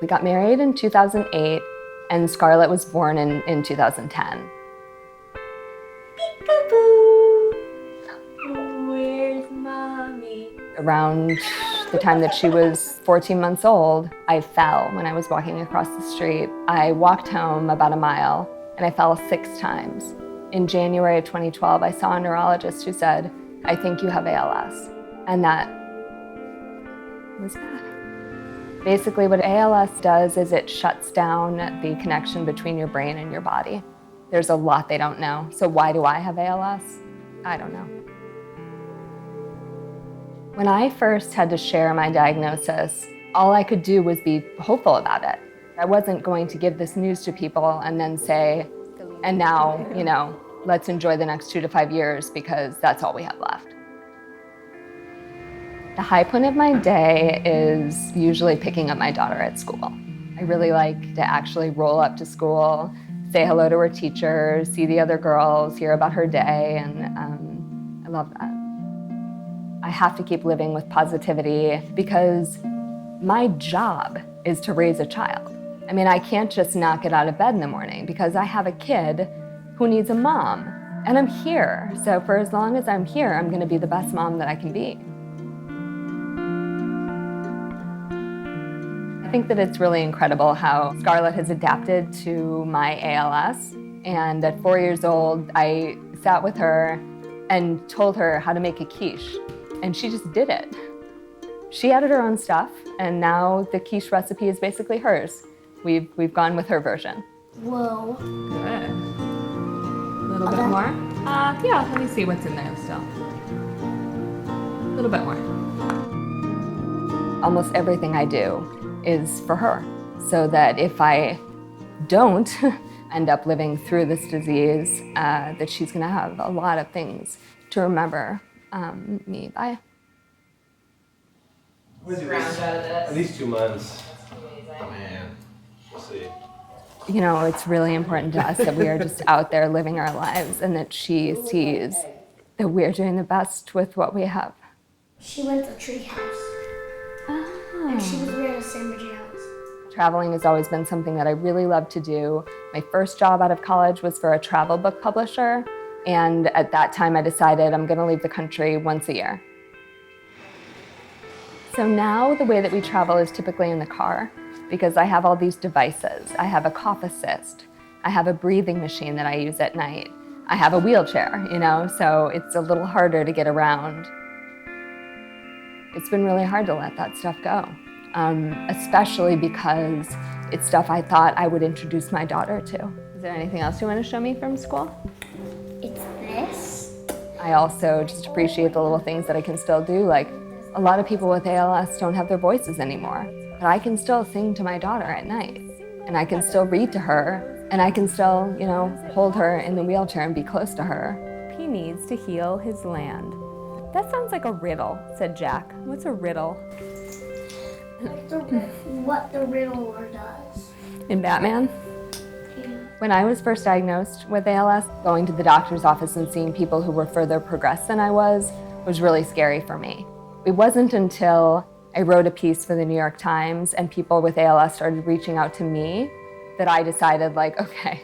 We got married in 2008, and Scarlett was born in 2010. Peekaboo! Where's mommy? Around the time that she was 14 months old, I fell when I was walking across the street. I walked home about a mile, and I fell 6 times. In January of 2012, I saw a neurologist who said, "I think you have ALS." And that was bad. Basically, what ALS does is it shuts down the connection between your brain and your body. There's a lot they don't know. So why do I have ALS? I don't know. When I first had to share my diagnosis, all I could do was be hopeful about it. I wasn't going to give this news to people and then say, and now, let's enjoy the next 2 to 5 years because that's all we have left. The high point of my day is usually picking up my daughter at school. I really like to actually roll up to school, say hello to her teachers, see the other girls, hear about her day, and I love that. I have to keep living with positivity because my job is to raise a child. I mean, I can't just not get out of bed in the morning because I have a kid who needs a mom, and I'm here. So for as long as I'm here, I'm gonna be the best mom that I can be. I think that it's really incredible how Scarlett has adapted to my ALS. And at 4 years old, I sat with her and told her how to make a quiche. And she just did it. She added her own stuff, and now the quiche recipe is basically hers. We've gone with her version. Whoa. Good. A little bit more? Yeah, let me see what's in there still. A little bit more. Almost everything I do is for her, so that if I don't end up living through this disease, that she's gonna have a lot of things to remember me by. At least 2 months. Oh man, we'll see. It's really important to us that we are just out there living our lives and that she sees that we're doing the best with what we have. She went to a tree house. And she was wearing a sandwich house. Traveling has always been something that I really love to do. My first job out of college was for a travel book publisher. And at that time I decided I'm gonna leave the country once a year. So now the way that we travel is typically in the car because I have all these devices. I have a cough assist. I have a breathing machine that I use at night. I have a wheelchair, so it's a little harder to get around. It's been really hard to let that stuff go, especially because it's stuff I thought I would introduce my daughter to. Is there anything else you want to show me from school? It's this. I also just appreciate the little things that I can still do. Like, a lot of people with ALS don't have their voices anymore, but I can still sing to my daughter at night, and I can still read to her, and I can still, hold her in the wheelchair and be close to her. He needs to heal his land. That sounds like a riddle, said Jack. What's a riddle? What the riddler does. In Batman? Yeah. When I was first diagnosed with ALS, going to the doctor's office and seeing people who were further progressed than I was really scary for me. It wasn't until I wrote a piece for the New York Times and people with ALS started reaching out to me that I decided, okay,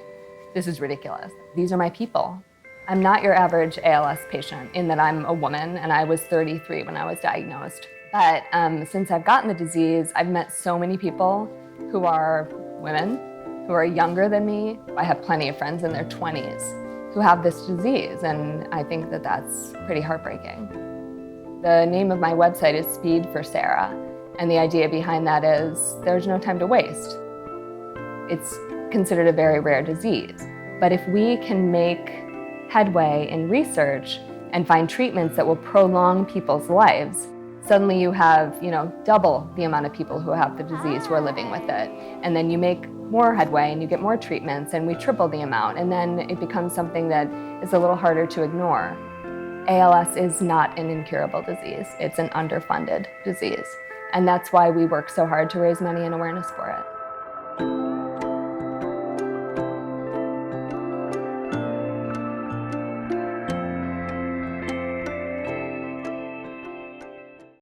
this is ridiculous. These are my people. I'm not your average ALS patient in that I'm a woman and I was 33 when I was diagnosed. But since I've gotten the disease, I've met so many people who are women, who are younger than me. I have plenty of friends in their 20s who have this disease, and I think that that's pretty heartbreaking. The name of my website is Speed4Sarah, and the idea behind that is there's no time to waste. It's considered a very rare disease, but if we can make headway in research and find treatments that will prolong people's lives, suddenly you have, double the amount of people who have the disease who are living with it. And then you make more headway and you get more treatments and we triple the amount, and then it becomes something that is a little harder to ignore. ALS is not an incurable disease. It's an underfunded disease. And that's why we work so hard to raise money and awareness for it.